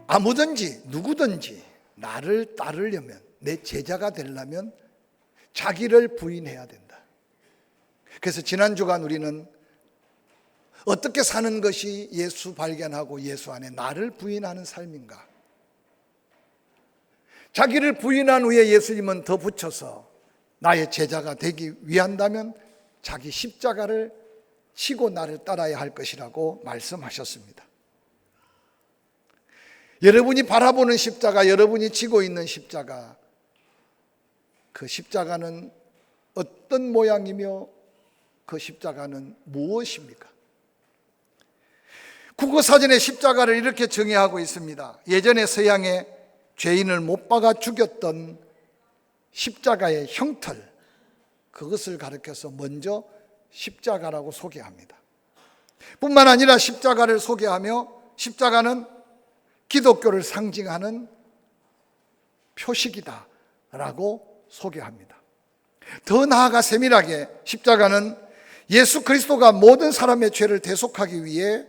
아무든지 누구든지 나를 따르려면, 내 제자가 되려면 자기를 부인해야 된다. 그래서 지난 주간 우리는 어떻게 사는 것이 예수 발견하고 예수 안에 나를 부인하는 삶인가? 자기를 부인한 후에 예수님은 더 붙여서 나의 제자가 되기 위한다면 자기 십자가를 지고 나를 따라야 할 것이라고 말씀하셨습니다. 여러분이 바라보는 십자가, 여러분이 지고 있는 십자가, 그 십자가는 어떤 모양이며 그 십자가는 무엇입니까? 국어사전에 십자가를 이렇게 정의하고 있습니다. 예전에 서양에 죄인을 못 박아 죽였던 십자가의 형틀, 그것을 가리켜서 먼저 십자가라고 소개합니다. 뿐만 아니라 십자가를 소개하며 십자가는 기독교를 상징하는 표식이다 라고 소개합니다. 더 나아가 세밀하게 십자가는 예수 그리스도가 모든 사람의 죄를 대속하기 위해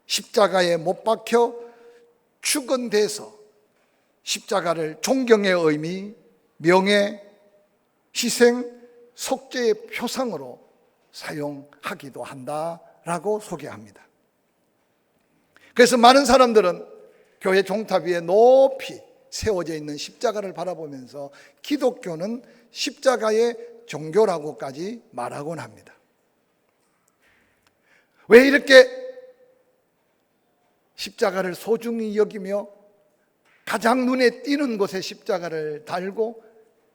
십자가에 못 박혀 죽은 데서 십자가를 존경의 의미, 명예, 희생, 속죄의 표상으로 사용하기도 한다라고 소개합니다. 그래서 많은 사람들은 교회 종탑 위에 높이 세워져 있는 십자가를 바라보면서 기독교는 십자가의 종교라고까지 말하곤 합니다. 왜 이렇게 십자가를 소중히 여기며 가장 눈에 띄는 곳에 십자가를 달고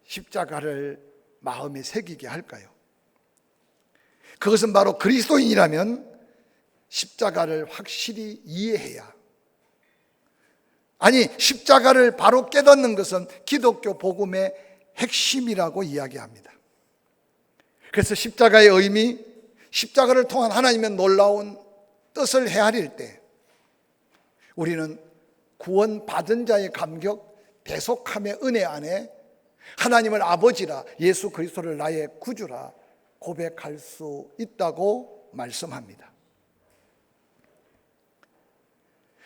십자가를 마음에 새기게 할까요? 그것은 바로 그리스도인이라면 십자가를 확실히 이해해야, 아니 십자가를 바로 깨닫는 것은 기독교 복음의 핵심이라고 이야기합니다. 그래서 십자가의 의미, 십자가를 통한 하나님의 놀라운 뜻을 헤아릴 때 우리는 구원받은 자의 감격, 대속함의 은혜 안에 하나님을 아버지라, 예수 그리스도를 나의 구주라 고백할 수 있다고 말씀합니다.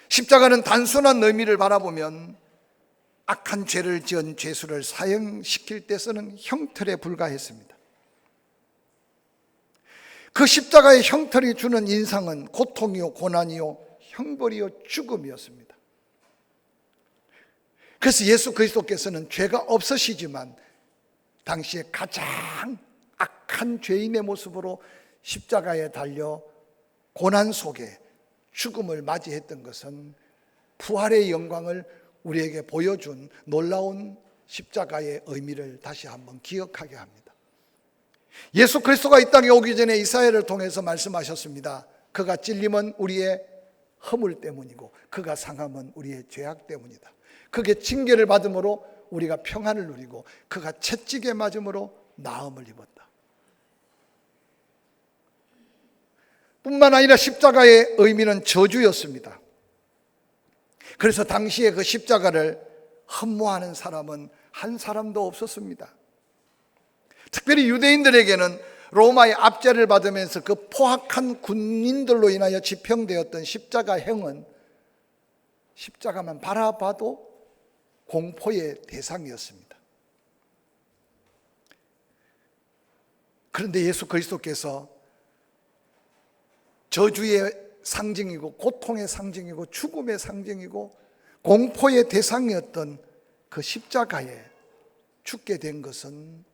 십자가는 단순한 의미를 바라보면 악한 죄를 지은 죄수를 사형시킬 때 쓰는 형틀에 불과했습니다. 그 십자가의 형틀이 주는 인상은 고통이요, 고난이요, 형벌이요, 죽음이었습니다. 그래서 예수 그리스도께서는 죄가 없으시지만 당시에 가장 악한 죄인의 모습으로 십자가에 달려 고난 속에 죽음을 맞이했던 것은 부활의 영광을 우리에게 보여준 놀라운 십자가의 의미를 다시 한번 기억하게 합니다. 예수 그리스도가 이 땅에 오기 전에 이사야를 통해서 말씀하셨습니다. 그가 찔림은 우리의 허물 때문이고 그가 상함은 우리의 죄악 때문이다. 그게 징계를 받음으로 우리가 평안을 누리고 그가 채찍에 맞음으로 나음을 입었다. 뿐만 아니라 십자가의 의미는 저주였습니다. 그래서 당시에 그 십자가를 흠모하는 사람은 한 사람도 없었습니다. 특별히 유대인들에게는 로마의 압제를 받으면서 그 포악한 군인들로 인하여 집행되었던 십자가형은 십자가만 바라봐도 공포의 대상이었습니다. 그런데 예수 그리스도께서 저주의 상징이고 고통의 상징이고 죽음의 상징이고 공포의 대상이었던 그 십자가에 죽게 된 것은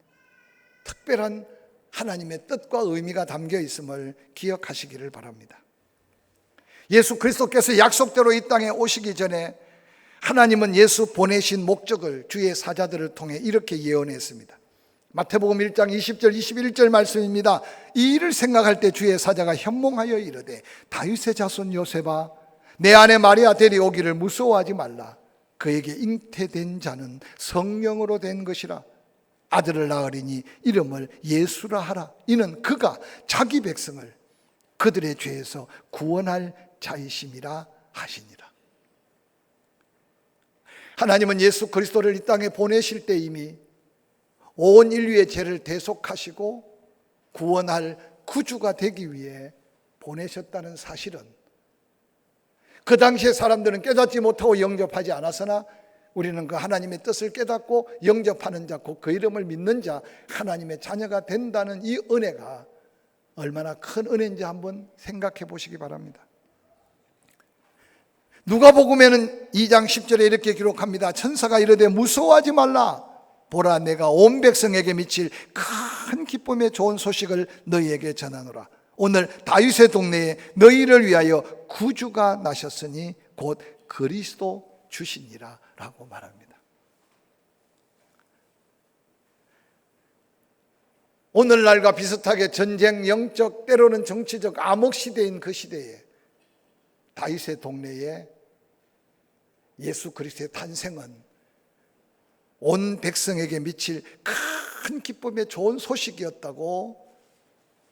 특별한 하나님의 뜻과 의미가 담겨 있음을 기억하시기를 바랍니다. 예수 그리스도께서 약속대로 이 땅에 오시기 전에 하나님은 예수 보내신 목적을 주의 사자들을 통해 이렇게 예언했습니다. 마태복음 1장 20절 21절 말씀입니다. 이 일을 생각할 때 주의 사자가 현몽하여 이르되 다윗의 자손 요셉아 내 아내 마리아 데려오기를 무서워하지 말라. 그에게 잉태된 자는 성령으로 된 것이라. 아들을 낳으리니 이름을 예수라 하라. 이는 그가 자기 백성을 그들의 죄에서 구원할 자이심이라 하시니라. 하나님은 예수 그리스도를 이 땅에 보내실 때 이미 온 인류의 죄를 대속하시고 구원할 구주가 되기 위해 보내셨다는 사실은 그 당시에 사람들은 깨닫지 못하고 영접하지 않았으나 우리는 그 하나님의 뜻을 깨닫고 영접하는 자, 곧 그 이름을 믿는 자, 하나님의 자녀가 된다는 이 은혜가 얼마나 큰 은혜인지 한번 생각해 보시기 바랍니다. 누가복음에는 2장 10절에 이렇게 기록합니다. 천사가 이르되 무서워하지 말라. 보라, 내가 온 백성에게 미칠 큰 기쁨의 좋은 소식을 너희에게 전하노라. 오늘 다윗의 동네에 너희를 위하여 구주가 나셨으니 곧 그리스도 주시니라 라고 말합니다. 오늘날과 비슷하게 전쟁, 영적, 때로는 정치적 암흑 시대인 그 시대에 다윗의 동네에 예수 그리스도의 탄생은 온 백성에게 미칠 큰 기쁨의 좋은 소식이었다고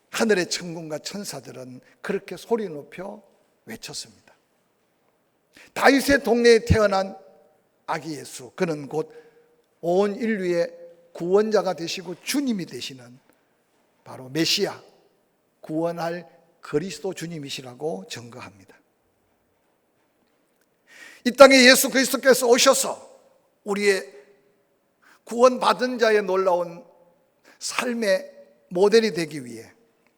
하늘의 천군과 천사들은 그렇게 소리 높여 외쳤습니다. 다윗의 동네에 태어난 아기 예수, 그는 곧 온 인류의 구원자가 되시고 주님이 되시는 바로 메시아, 구원할 그리스도 주님이시라고 증거합니다. 이 땅에 예수 그리스도께서 오셔서 우리의 구원받은 자의 놀라운 삶의 모델이 되기 위해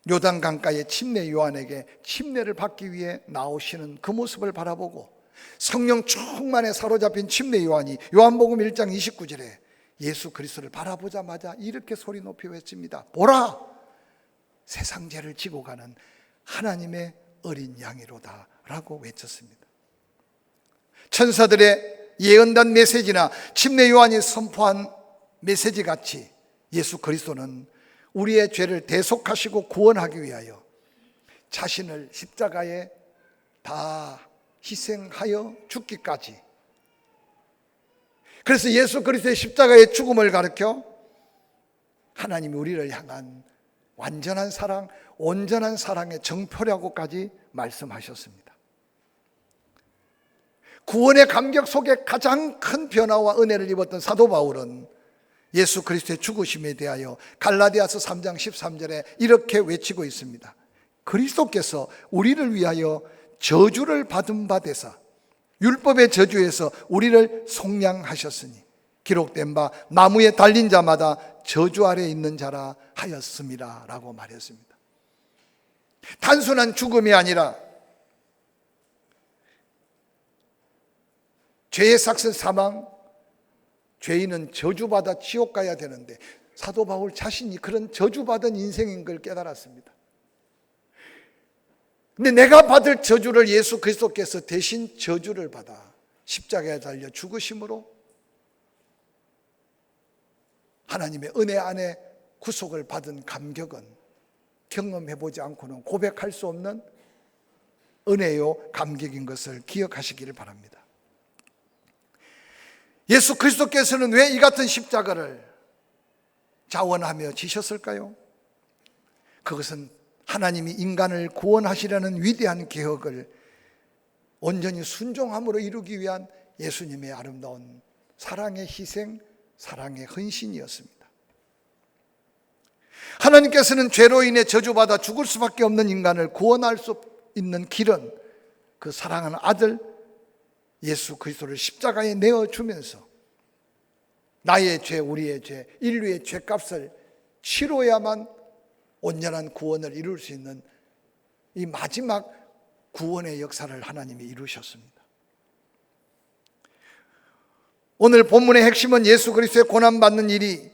요단 강가의 침례 요한에게 침례를 받기 위해 나오시는 그 모습을 바라보고 성령 충만에 사로잡힌 침례 요한이 요한복음 1장 29절에 예수 그리스도를 바라보자마자 이렇게 소리 높이 외칩니다. 보라, 세상 죄를 지고 가는 하나님의 어린 양이로다 라고 외쳤습니다. 천사들의 예언단 메시지나 침례 요한이 선포한 메시지 같이 예수 그리스도는 우리의 죄를 대속하시고 구원하기 위하여 자신을 십자가에 다 희생하여 죽기까지, 그래서 예수 그리스도의 십자가의 죽음을 가르쳐 하나님이 우리를 향한 완전한 사랑, 온전한 사랑의 정표라고까지 말씀하셨습니다. 구원의 감격 속에 가장 큰 변화와 은혜를 입었던 사도 바울은 예수 그리스도의 죽으심에 대하여 갈라디아서 3장 13절에 이렇게 외치고 있습니다. 그리스도께서 우리를 위하여 저주를 받은 바 되사 율법의 저주에서 우리를 속량하셨으니 기록된 바 나무에 달린 자마다 저주 아래 있는 자라 하였음이라 라고 말했습니다. 단순한 죽음이 아니라 죄의 삭슨 사망, 죄인은 저주받아 지옥 가야 되는데 사도 바울 자신이 그런 저주받은 인생인 걸 깨달았습니다. 근데 내가 받을 저주를 예수 그리스도께서 대신 저주를 받아 십자가에 달려 죽으심으로 하나님의 은혜 안에 구속을 받은 감격은 경험해보지 않고는 고백할 수 없는 은혜요 감격인 것을 기억하시기를 바랍니다. 예수 그리스도께서는 왜 이 같은 십자가를 자원하며 지셨을까요? 그것은 하나님이 인간을 구원하시려는 위대한 계획을 온전히 순종함으로 이루기 위한 예수님의 아름다운 사랑의 희생, 사랑의 헌신이었습니다. 하나님께서는 죄로 인해 저주받아 죽을 수밖에 없는 인간을 구원할 수 있는 길은 그 사랑하는 아들 예수 그리스도를 십자가에 내어주면서 나의 죄, 우리의 죄, 인류의 죄값을 치러야만 온전한 구원을 이룰 수 있는 이 마지막 구원의 역사를 하나님이 이루셨습니다. 오늘 본문의 핵심은 예수 그리스도의 고난받는 일이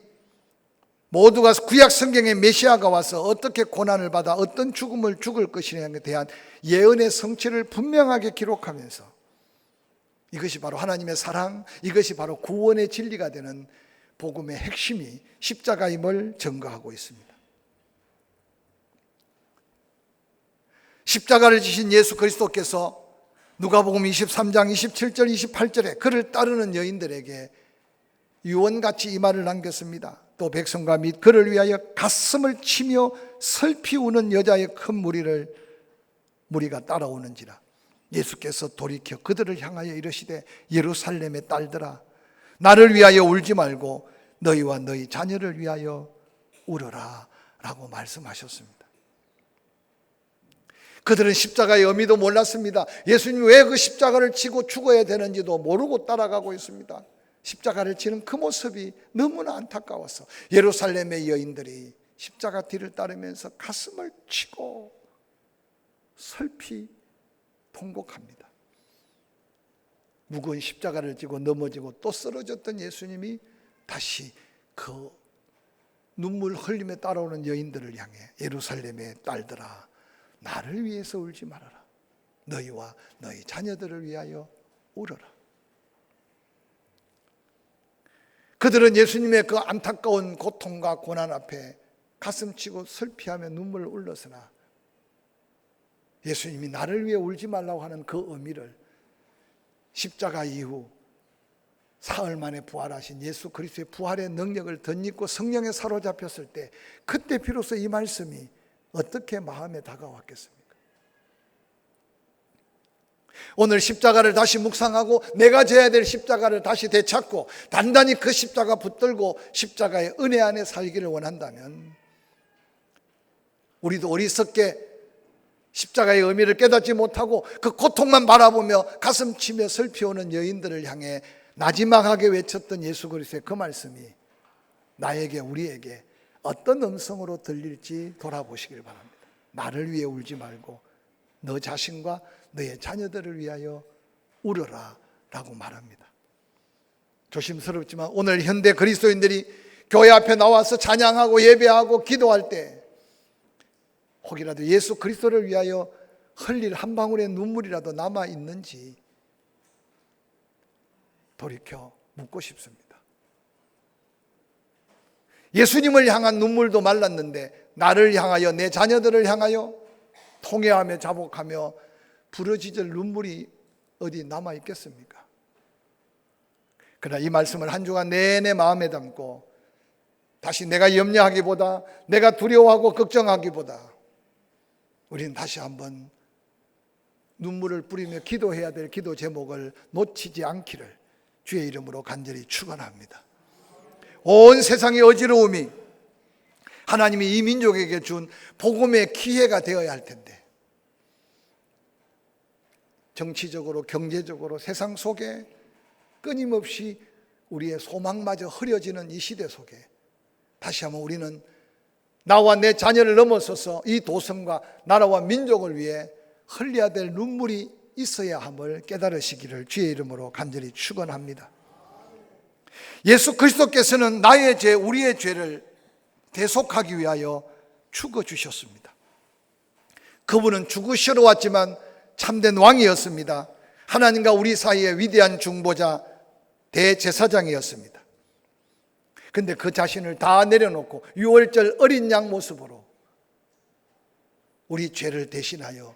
모두가 구약 성경의 메시아가 와서 어떻게 고난을 받아 어떤 죽음을 죽을 것이냐에 대한 예언의 성취를 분명하게 기록하면서 이것이 바로 하나님의 사랑, 이것이 바로 구원의 진리가 되는 복음의 핵심이 십자가임을 증거하고 있습니다. 십자가를 지신 예수 그리스도께서 누가복음 23장 27절 28절에 그를 따르는 여인들에게 유언같이 이 말을 남겼습니다. 또 백성과 및 그를 위하여 가슴을 치며 슬피 우는 여자의 큰 무리가 따라오는지라. 예수께서 돌이켜 그들을 향하여 이르시되 예루살렘의 딸들아 나를 위하여 울지 말고 너희와 너희 자녀를 위하여 울어라 라고 말씀하셨습니다. 그들은 십자가의 의미도 몰랐습니다. 예수님이 왜 그 십자가를 치고 죽어야 되는지도 모르고 따라가고 있습니다. 십자가를 치는 그 모습이 너무나 안타까워서 예루살렘의 여인들이 십자가 뒤를 따르면서 가슴을 치고 슬피 통곡합니다. 무거운 십자가를 지고 넘어지고 또 쓰러졌던 예수님이 다시 그 눈물 흘리며 따라오는 여인들을 향해 예루살렘의 딸들아, 나를 위해서 울지 말아라. 너희와 너희 자녀들을 위하여 울어라. 그들은 예수님의 그 안타까운 고통과 고난 앞에 가슴치고 슬피하며 눈물을 흘렸으나 예수님이 나를 위해 울지 말라고 하는 그 의미를 십자가 이후 사흘 만에 부활하신 예수 그리스도의 부활의 능력을 덧입고 성령에 사로잡혔을 때, 그때 비로소 이 말씀이 어떻게 마음에 다가왔겠습니까? 오늘 십자가를 다시 묵상하고 내가 져야 될 십자가를 다시 되찾고 단단히 그 십자가 붙들고 십자가의 은혜 안에 살기를 원한다면, 우리도 어리석게 십자가의 의미를 깨닫지 못하고 그 고통만 바라보며 가슴치며 슬피오는 여인들을 향해 나지막하게 외쳤던 예수 그리스도의 그 말씀이 나에게, 우리에게 어떤 음성으로 들릴지 돌아보시길 바랍니다. 나를 위해 울지 말고 너 자신과 너의 자녀들을 위하여 울어라 라고 말합니다. 조심스럽지만 오늘 현대 그리스도인들이 교회 앞에 나와서 찬양하고 예배하고 기도할 때 혹이라도 예수 그리스도를 위하여 흘릴 한 방울의 눈물이라도 남아 있는지 돌이켜 묻고 싶습니다. 예수님을 향한 눈물도 말랐는데 나를 향하여, 내 자녀들을 향하여 통회하며 자복하며 부러지질 눈물이 어디 남아 있겠습니까? 그러나 이 말씀을 한 주간 내내 마음에 담고 다시 내가 염려하기보다, 내가 두려워하고 걱정하기보다 우리는 다시 한번 눈물을 뿌리며 기도해야 될 기도 제목을 놓치지 않기를 주의 이름으로 간절히 축원합니다. 온 세상의 어지러움이 하나님이 이 민족에게 준 복음의 기회가 되어야 할 텐데, 정치적으로 경제적으로 세상 속에 끊임없이 우리의 소망마저 흐려지는 이 시대 속에 다시 한번 우리는 나와 내 자녀를 넘어서서 이 도성과 나라와 민족을 위해 흘려야 될 눈물이 있어야 함을 깨달으시기를 주의 이름으로 간절히 축원합니다. 예수 그리스도께서는 나의 죄, 우리의 죄를 대속하기 위하여 죽어주셨습니다. 그분은 죽으시러 왔지만 참된 왕이었습니다. 하나님과 우리 사이의 위대한 중보자, 대제사장이었습니다. 근데 그 자신을 다 내려놓고 유월절 어린 양 모습으로 우리 죄를 대신하여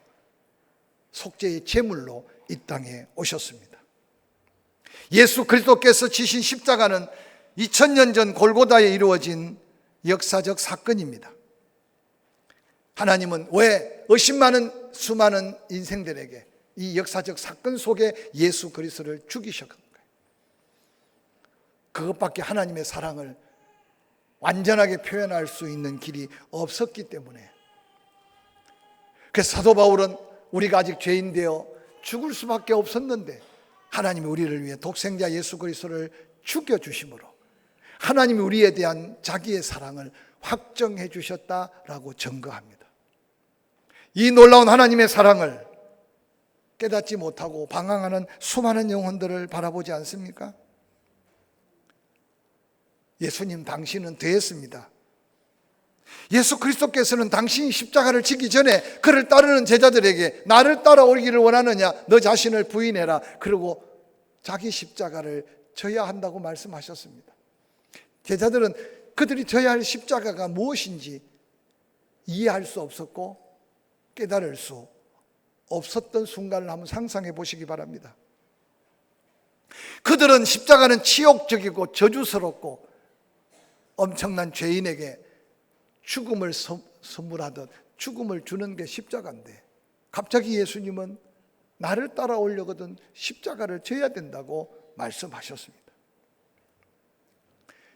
속죄의 제물로 이 땅에 오셨습니다. 예수 그리스도께서 지신 십자가는 2000년 전 골고다에 이루어진 역사적 사건입니다. 하나님은 왜 의심많은 수많은 인생들에게 이 역사적 사건 속에 예수 그리스도를 죽이셨는가요? 그것밖에 하나님의 사랑을 완전하게 표현할 수 있는 길이 없었기 때문에, 그래서 사도 바울은 우리가 아직 죄인 되어 죽을 수밖에 없었는데 하나님이 우리를 위해 독생자 예수 그리스도를 죽여주심으로 하나님이 우리에 대한 자기의 사랑을 확정해 주셨다라고 증거합니다. 이 놀라운 하나님의 사랑을 깨닫지 못하고 방황하는 수많은 영혼들을 바라보지 않습니까? 예수님, 당신은 되었습니다. 예수 그리스도께서는 당신이 십자가를 지기 전에 그를 따르는 제자들에게 나를 따라오기를 원하느냐? 너 자신을 부인해라. 그리고 자기 십자가를 져야 한다고 말씀하셨습니다. 제자들은 그들이 져야 할 십자가가 무엇인지 이해할 수 없었고 깨달을 수 없었던 순간을 한번 상상해 보시기 바랍니다. 그들은 십자가는 치욕적이고 저주스럽고 엄청난 죄인에게 죽음을 선물하듯 죽음을 주는 게 십자가인데, 갑자기 예수님은 나를 따라오려거든 십자가를 져야 된다고 말씀하셨습니다.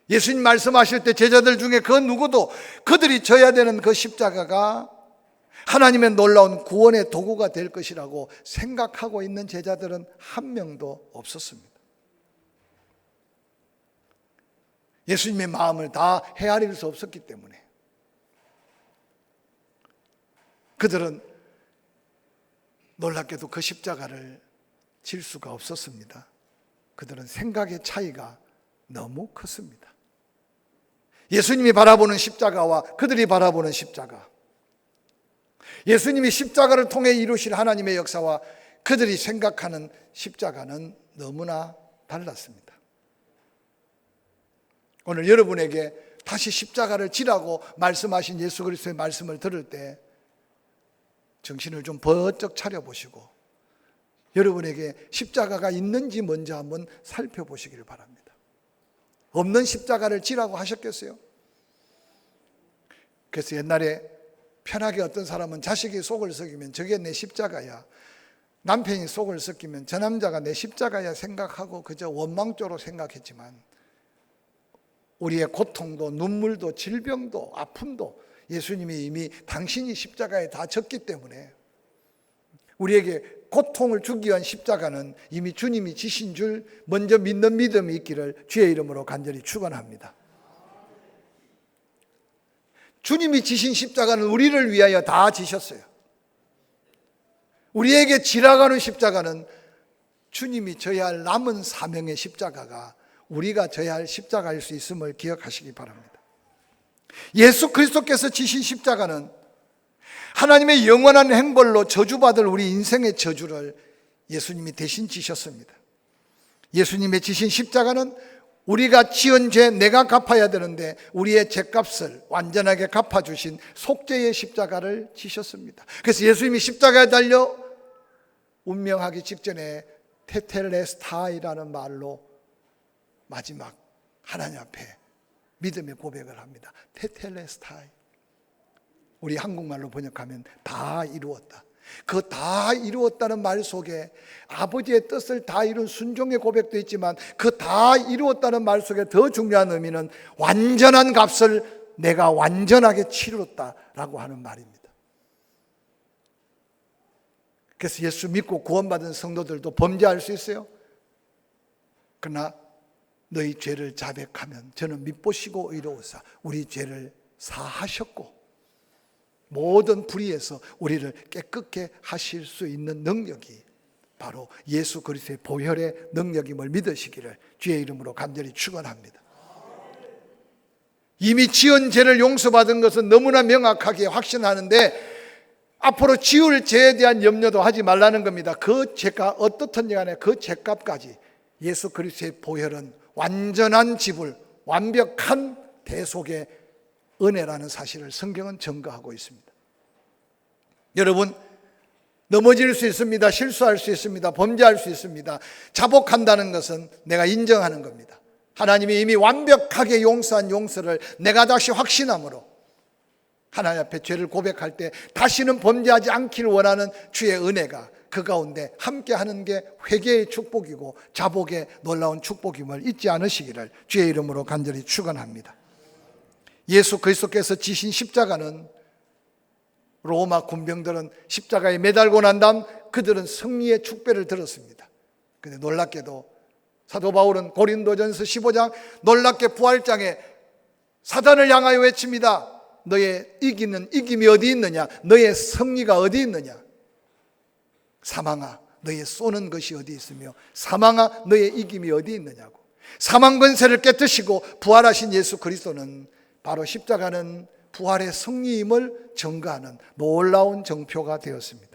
예수님 말씀하실 때 제자들 중에 그 누구도 그들이 져야 되는 그 십자가가 하나님의 놀라운 구원의 도구가 될 것이라고 생각하고 있는 제자들은 한 명도 없었습니다. 예수님의 마음을 다 헤아릴 수 없었기 때문에 그들은 놀랍게도 그 십자가를 질 수가 없었습니다. 그들은 생각의 차이가 너무 컸습니다. 예수님이 바라보는 십자가와 그들이 바라보는 십자가, 예수님이 십자가를 통해 이루실 하나님의 역사와 그들이 생각하는 십자가는 너무나 달랐습니다. 오늘 여러분에게 다시 십자가를 지라고 말씀하신 예수 그리스도의 말씀을 들을 때 정신을 좀 번쩍 차려보시고 여러분에게 십자가가 있는지 먼저 한번 살펴보시기를 바랍니다. 없는 십자가를 지라고 하셨겠어요? 그래서 옛날에 편하게 어떤 사람은 자식이 속을 썩이면 저게 내 십자가야, 남편이 속을 썩이면 저 남자가 내 십자가야 생각하고 그저 원망조로 생각했지만 우리의 고통도 눈물도 질병도 아픔도 예수님이 이미 당신이 십자가에 다 졌기 때문에 우리에게 고통을 주기 위한 십자가는 이미 주님이 지신 줄 먼저 믿는 믿음이 있기를 주의 이름으로 간절히 축원합니다. 주님이 지신 십자가는 우리를 위하여 다 지셨어요. 우리에게 지나가는 십자가는 주님이 져야 할 남은 사명의 십자가가 우리가 져야 할 십자가일 수 있음을 기억하시기 바랍니다. 예수 그리스도께서 지신 십자가는 하나님의 영원한 행벌로 저주받을 우리 인생의 저주를 예수님이 대신 지셨습니다. 예수님의 지신 십자가는 우리가 지은 죄 내가 갚아야 되는데 우리의 죄값을 완전하게 갚아주신 속죄의 십자가를 지셨습니다. 그래서 예수님이 십자가에 달려 운명하기 직전에 테텔레스타이라는 말로 마지막 하나님 앞에 믿음의 고백을 합니다. 테텔레스타이. 우리 한국말로 번역하면 다 이루었다. 그 다 이루었다는 말 속에 아버지의 뜻을 다 이룬 순종의 고백도 있지만 그 다 이루었다는 말 속에 더 중요한 의미는 완전한 값을 내가 완전하게 치렀다라고 하는 말입니다. 그래서 예수 믿고 구원받은 성도들도 범죄할 수 있어요. 그러나 너희 죄를 자백하면 저는 밉보시고 의로우사 우리 죄를 사하셨고 모든 불의에서 우리를 깨끗게 하실 수 있는 능력이 바로 예수 그리스도의 보혈의 능력임을 믿으시기를 주의 이름으로 간절히 축원합니다. 이미 지은 죄를 용서받은 것은 너무나 명확하게 확신하는데 앞으로 지을 죄에 대한 염려도 하지 말라는 겁니다. 그 죄가 어떻든지 간에 그 죄값까지 예수 그리스도의 보혈은 완전한 지불, 완벽한 대속의 은혜라는 사실을 성경은 증거하고 있습니다. 여러분, 넘어질 수 있습니다. 실수할 수 있습니다. 범죄할 수 있습니다. 자복한다는 것은 내가 인정하는 겁니다. 하나님이 이미 완벽하게 용서한 용서를 내가 다시 확신함으로 하나님 앞에 죄를 고백할 때 다시는 범죄하지 않기를 원하는 주의 은혜가 그 가운데 함께하는 게 회개의 축복이고 자복의 놀라운 축복임을 잊지 않으시기를 주의 이름으로 간절히 축원합니다. 예수 그리스도께서 지신 십자가는 로마 군병들은 십자가에 매달고 난 다음 그들은 승리의 축배를 들었습니다. 그런데 놀랍게도 사도 바울은 고린도전서 15장 놀랍게 부활장에 사단을 향하여 외칩니다. 너의 이김이 어디 있느냐? 너의 승리가 어디 있느냐? 사망아 너의 쏘는 것이 어디 있으며 사망아 너의 이김이 어디 있느냐고. 사망 권세를 깨뜨시고 부활하신 예수 그리스도는 바로 십자가는 부활의 승리임을 증거하는 놀라운 정표가 되었습니다.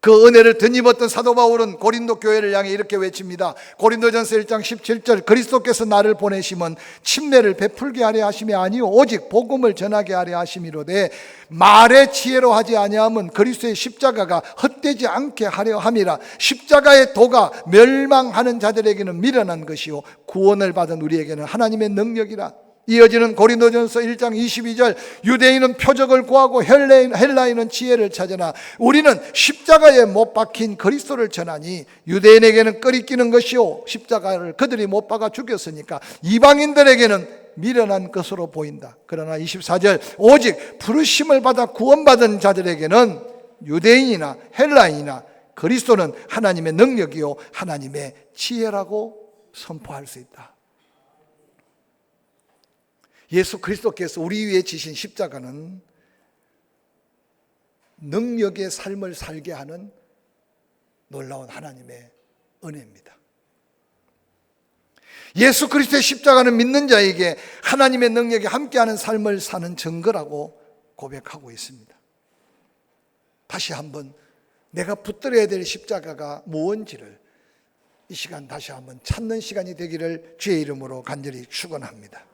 그 은혜를 덧입었던 사도 바울은 고린도 교회를 향해 이렇게 외칩니다. 고린도전서 1장 17절 그리스도께서 나를 보내심은 침례를 베풀게 하려 하심이 아니요 오직 복음을 전하게 하려 하심이로되 말의 지혜로 하지 아니함은 그리스도의 십자가가 헛되지 않게 하려 함이라. 십자가의 도가 멸망하는 자들에게는 미련한 것이요 구원을 받은 우리에게는 하나님의 능력이라. 이어지는 고린도전서 1장 22절 유대인은 표적을 구하고 헬라인은 지혜를 찾으나 우리는 십자가에 못 박힌 그리스도를 전하니 유대인에게는 꺼리끼는 것이요 십자가를 그들이 못 박아 죽였으니까 이방인들에게는 미련한 것으로 보인다. 그러나 24절 오직 부르심을 받아 구원받은 자들에게는 유대인이나 헬라인이나 그리스도는 하나님의 능력이요 하나님의 지혜라고 선포할 수 있다. 예수 그리스도께서 우리 위에 지신 십자가는 능력의 삶을 살게 하는 놀라운 하나님의 은혜입니다. 예수 그리스도의 십자가는 믿는 자에게 하나님의 능력이 함께하는 삶을 사는 증거라고 고백하고 있습니다. 다시 한번 내가 붙들어야 될 십자가가 무엇인지를 이 시간 다시 한번 찾는 시간이 되기를 주의 이름으로 간절히 축원합니다.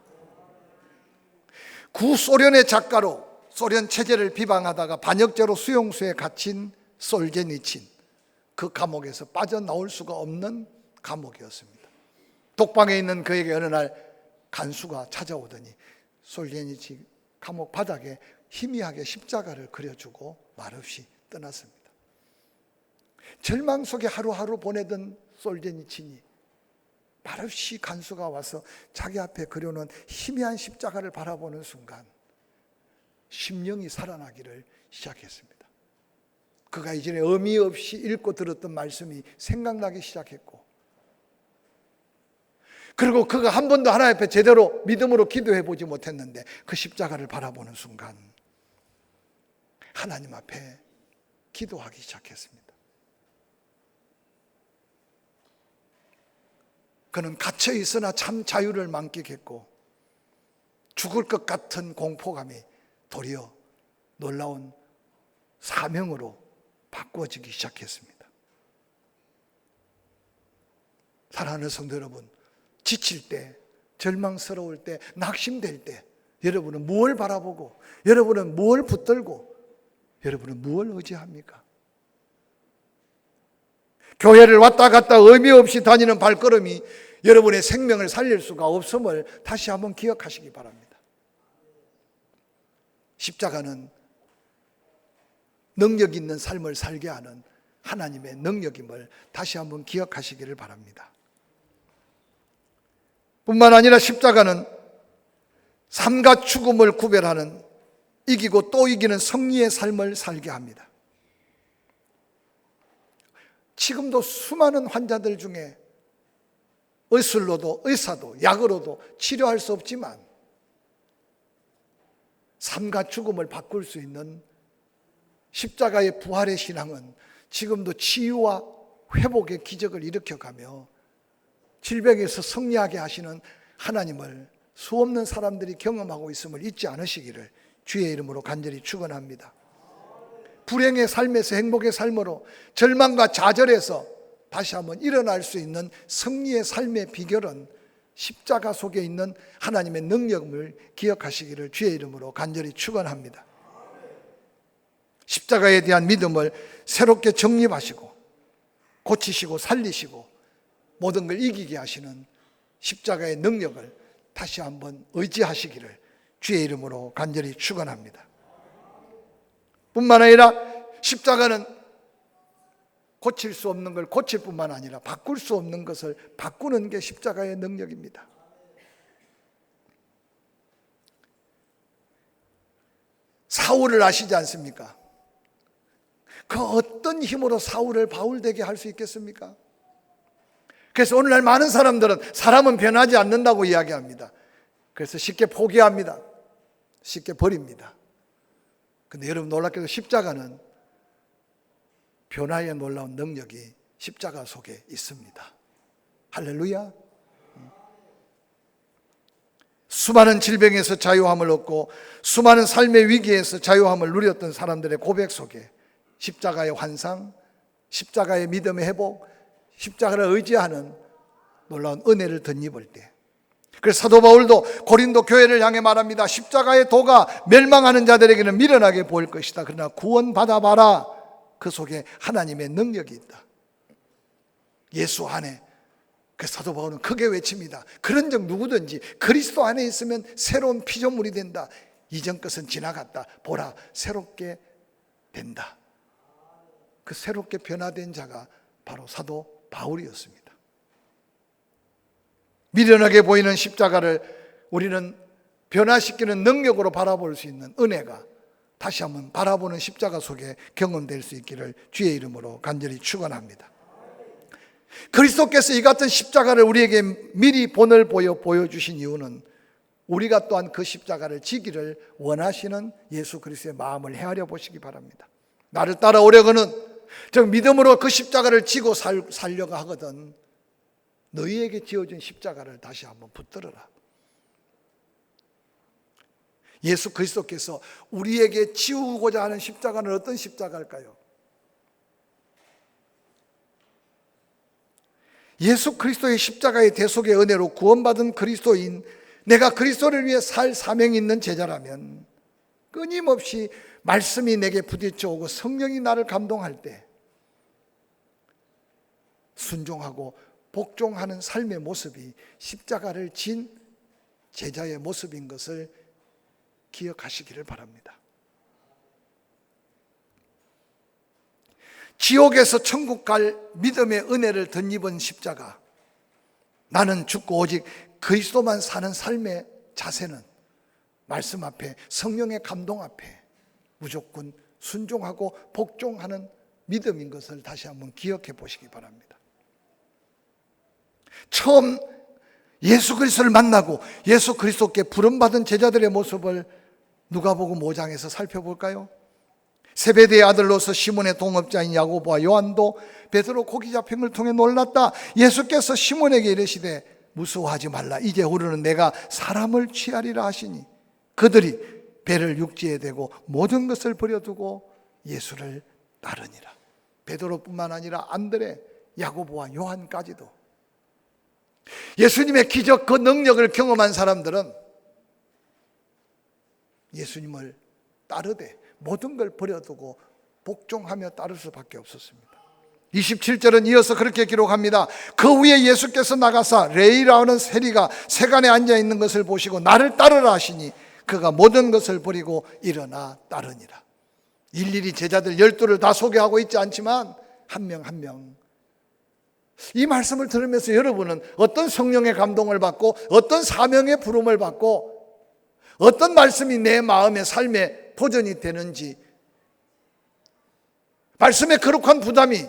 구소련의 작가로 소련 체제를 비방하다가 반역죄로 수용소에 갇힌 솔제니친, 그 감옥에서 빠져나올 수가 없는 감옥이었습니다. 독방에 있는 그에게 어느 날 간수가 찾아오더니 솔제니친 감옥 바닥에 희미하게 십자가를 그려주고 말없이 떠났습니다. 절망 속에 하루하루 보내던 솔제니친이 말없이 간수가 와서 자기 앞에 그려놓은 희미한 십자가를 바라보는 순간 심령이 살아나기를 시작했습니다. 그가 이전에 의미 없이 읽고 들었던 말씀이 생각나기 시작했고, 그리고 그가 한 번도 하나님 앞에 제대로 믿음으로 기도해 보지 못했는데 그 십자가를 바라보는 순간 하나님 앞에 기도하기 시작했습니다. 그는 갇혀 있으나 참 자유를 만끽했고 죽을 것 같은 공포감이 도리어 놀라운 사명으로 바꾸어지기 시작했습니다. 사랑하는 성도 여러분, 지칠 때, 절망스러울 때, 낙심될 때 여러분은 무엇을 바라보고, 여러분은 무엇을 붙들고, 여러분은 무엇을 의지합니까? 교회를 왔다 갔다 의미 없이 다니는 발걸음이 여러분의 생명을 살릴 수가 없음을 다시 한번 기억하시기 바랍니다. 십자가는 능력 있는 삶을 살게 하는 하나님의 능력임을 다시 한번 기억하시기를 바랍니다. 뿐만 아니라 십자가는 삶과 죽음을 구별하는 이기고 또 이기는 승리의 삶을 살게 합니다. 지금도 수많은 환자들 중에 의술로도 의사도 약으로도 치료할 수 없지만 삶과 죽음을 바꿀 수 있는 십자가의 부활의 신앙은 지금도 치유와 회복의 기적을 일으켜가며 질병에서 승리하게 하시는 하나님을 수없는 사람들이 경험하고 있음을 잊지 않으시기를 주의 이름으로 간절히 축원합니다. 불행의 삶에서 행복의 삶으로, 절망과 좌절에서 다시 한번 일어날 수 있는 승리의 삶의 비결은 십자가 속에 있는 하나님의 능력을 기억하시기를 주의 이름으로 간절히 축원합니다. 십자가에 대한 믿음을 새롭게 정립하시고 고치시고 살리시고 모든 걸 이기게 하시는 십자가의 능력을 다시 한번 의지하시기를 주의 이름으로 간절히 축원합니다. 뿐만 아니라 십자가는 고칠 수 없는 걸 고칠 뿐만 아니라 바꿀 수 없는 것을 바꾸는 게 십자가의 능력입니다. 사울을 아시지 않습니까? 그 어떤 힘으로 사울을 바울되게 할 수 있겠습니까? 그래서 오늘날 많은 사람들은 사람은 변하지 않는다고 이야기합니다. 그래서 쉽게 포기합니다. 쉽게 버립니다. 근데 여러분 놀랍게도 십자가는 변화의 놀라운 능력이 십자가 속에 있습니다. 할렐루야. 수많은 질병에서 자유함을 얻고 수많은 삶의 위기에서 자유함을 누렸던 사람들의 고백 속에 십자가의 환상, 십자가의 믿음의 회복, 십자가를 의지하는 놀라운 은혜를 덧입을 때, 그래서 사도 바울도 고린도 교회를 향해 말합니다. 십자가의 도가 멸망하는 자들에게는 미련하게 보일 것이다. 그러나 구원받아 봐라. 그 속에 하나님의 능력이 있다. 예수 안에. 그래서 사도 바울은 크게 외칩니다. 그런즉 누구든지 그리스도 안에 있으면 새로운 피조물이 된다. 이전 것은 지나갔다. 보라, 새롭게 된다. 그 새롭게 변화된 자가 바로 사도 바울이었습니다. 미련하게 보이는 십자가를 우리는 변화시키는 능력으로 바라볼 수 있는 은혜가 다시 한번 바라보는 십자가 속에 경험될 수 있기를 주의 이름으로 간절히 축원합니다. 그리스도께서 이 같은 십자가를 우리에게 미리 본을 보여주신 이유는 우리가 또한 그 십자가를 지기를 원하시는 예수 그리스도의 마음을 헤아려 보시기 바랍니다. 나를 따라오려거는, 즉 믿음으로 그 십자가를 지고 살려고 하거든 너희에게 지어진 십자가를 다시 한번 붙들어라. 예수 그리스도께서 우리에게 지우고자 하는 십자가는 어떤 십자가일까요? 예수 그리스도의 십자가의 대속의 은혜로 구원받은 그리스도인, 내가 그리스도를 위해 살 사명이 있는 제자라면 끊임없이 말씀이 내게 부딪혀 오고 성령이 나를 감동할 때 순종하고 복종하는 삶의 모습이 십자가를 진 제자의 모습인 것을 기억하시기를 바랍니다. 지옥에서 천국 갈 믿음의 은혜를 덧입은 십자가, 나는 죽고 오직 그리스도만 사는 삶의 자세는 말씀 앞에, 성령의 감동 앞에 무조건 순종하고 복종하는 믿음인 것을 다시 한번 기억해 보시기 바랍니다. 처음 예수 그리스도를 만나고 예수 그리스도께 부름받은 제자들의 모습을 누가복음 5장에서 살펴볼까요? 세베대의 아들로서 시몬의 동업자인 야고보와 요한도 베드로 고기 잡힌 걸 통해 놀랐다. 예수께서 시몬에게 이르시되 무서워하지 말라, 이제 우리는 내가 사람을 취하리라 하시니 그들이 배를 육지에 대고 모든 것을 버려두고 예수를 따르니라. 베드로뿐만 아니라 안드레, 야고보와 요한까지도 예수님의 기적 그 능력을 경험한 사람들은 예수님을 따르되 모든 걸 버려두고 복종하며 따를 수밖에 없었습니다. 27절은 이어서 그렇게 기록합니다. 그 후에 예수께서 나가사 레이라는 세리가 세간에 앉아있는 것을 보시고 나를 따르라 하시니 그가 모든 것을 버리고 일어나 따르니라. 일일이 제자들 12를 다 소개하고 있지 않지만 한 명 한 명, 이 말씀을 들으면서 여러분은 어떤 성령의 감동을 받고 어떤 사명의 부름을 받고 어떤 말씀이 내 마음의 삶에 도전이 되는지, 말씀의 거룩한 부담이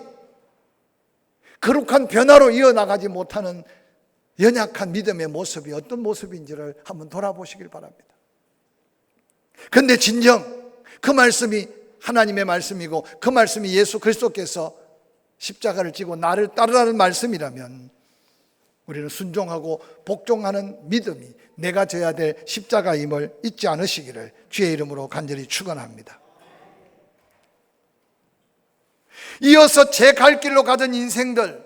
거룩한 변화로 이어나가지 못하는 연약한 믿음의 모습이 어떤 모습인지를 한번 돌아보시길 바랍니다. 그런데 진정 그 말씀이 하나님의 말씀이고 그 말씀이 예수 그리스도께서 십자가를 지고 나를 따르라는 말씀이라면 우리는 순종하고 복종하는 믿음이 내가 져야 될 십자가임을 잊지 않으시기를 주의 이름으로 간절히 축원합니다. 이어서 제 갈 길로 가던 인생들,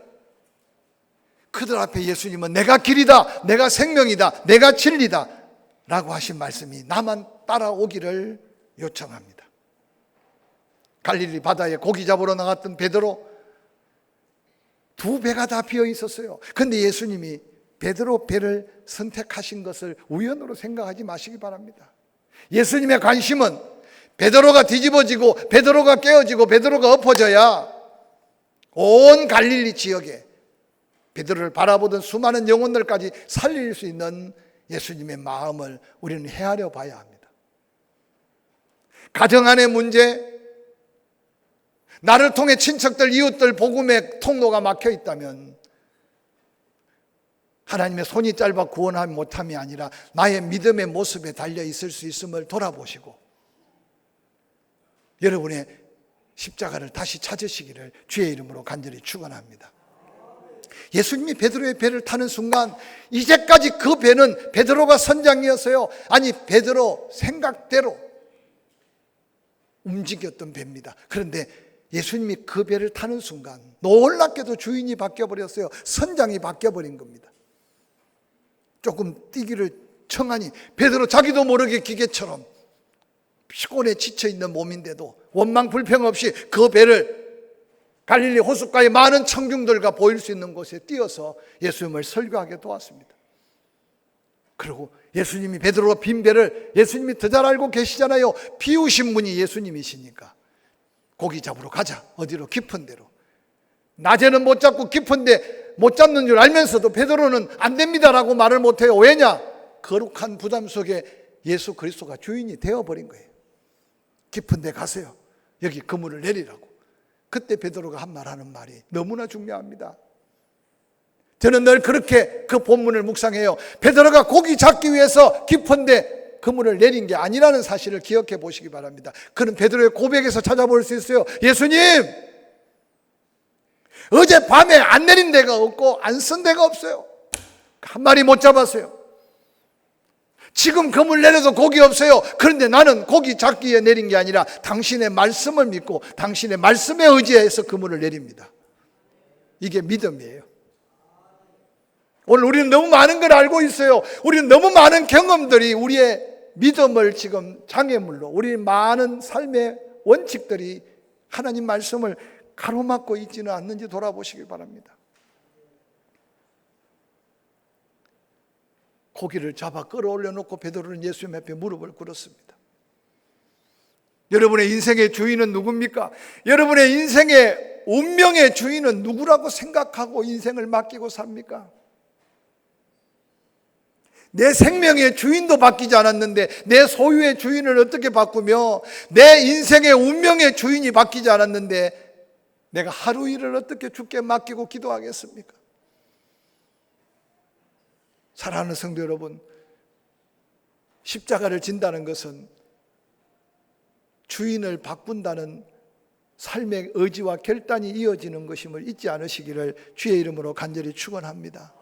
그들 앞에 예수님은 내가 길이다, 내가 생명이다, 내가 진리다 라고 하신 말씀이 나만 따라오기를 요청합니다. 갈릴리 바다에 고기 잡으러 나갔던 베드로, 두 배가 다 비어 있었어요. 그런데 예수님이 베드로 배를 선택하신 것을 우연으로 생각하지 마시기 바랍니다. 예수님의 관심은 베드로가 뒤집어지고 베드로가 깨어지고 베드로가 엎어져야 온 갈릴리 지역에 베드로를 바라보던 수많은 영혼들까지 살릴 수 있는 예수님의 마음을 우리는 헤아려 봐야 합니다. 가정 안의 문제, 나를 통해 친척들, 이웃들 복음의 통로가 막혀 있다면 하나님의 손이 짧아 구원하지 못함이 아니라 나의 믿음의 모습에 달려 있을 수 있음을 돌아보시고 여러분의 십자가를 다시 찾으시기를 주의 이름으로 간절히 축원합니다. 예수님이 베드로의 배를 타는 순간 이제까지 그 배는 베드로가 선장이었어요. 아니, 베드로 생각대로 움직였던 배입니다. 그런데 예수님이 그 배를 타는 순간 놀랍게도 주인이 바뀌어버렸어요. 선장이 바뀌어버린 겁니다. 조금 뛰기를 청하니 베드로 자기도 모르게 기계처럼 피곤에 지쳐있는 몸인데도 원망 불평 없이 그 배를 갈릴리 호숫가의 많은 청중들과 보일 수 있는 곳에 띄어서 예수님을 설교하게 도왔습니다. 그리고 예수님이 베드로가 빈 배를 예수님이 더 잘 알고 계시잖아요. 비우신 분이 예수님이시니까 고기 잡으러 가자. 어디로? 깊은 데로. 낮에는 못 잡고 깊은데 못 잡는 줄 알면서도 베드로는 안 됩니다라고 말을 못해요. 왜냐? 거룩한 부담 속에 예수 그리스도가 주인이 되어버린 거예요. 깊은 데 가세요. 여기 그물을 내리라고. 그때 베드로가 한 말하는 말이 너무나 중요합니다. 저는 늘 그렇게 그 본문을 묵상해요. 베드로가 고기 잡기 위해서 깊은 데 그물을 내린 게 아니라는 사실을 기억해 보시기 바랍니다. 그는 베드로의 고백에서 찾아볼 수 있어요. 예수님, 어젯밤에 안 내린 데가 없고 안 쓴 데가 없어요. 한 마리 못 잡았어요. 지금 그물 내려도 고기 없어요. 그런데 나는 고기 잡기에 내린 게 아니라 당신의 말씀을 믿고 당신의 말씀에 의지해서 그물을 내립니다. 이게 믿음이에요. 오늘 우리는 너무 많은 걸 알고 있어요. 우리는 너무 많은 경험들이 우리의 믿음을 지금 장애물로, 우리 많은 삶의 원칙들이 하나님 말씀을 가로막고 있지는 않는지 돌아보시기 바랍니다. 고기를 잡아 끌어올려 놓고 베드로는 예수님 앞에 무릎을 꿇었습니다. 여러분의 인생의 주인은 누굽니까? 여러분의 인생의 운명의 주인은 누구라고 생각하고 인생을 맡기고 삽니까? 내 생명의 주인도 바뀌지 않았는데 내 소유의 주인을 어떻게 바꾸며 내 인생의 운명의 주인이 바뀌지 않았는데 내가 하루 일을 어떻게 주께 맡기고 기도하겠습니까? 사랑하는 성도 여러분, 십자가를 진다는 것은 주인을 바꾼다는 삶의 의지와 결단이 이어지는 것임을 잊지 않으시기를 주의 이름으로 간절히 축원합니다.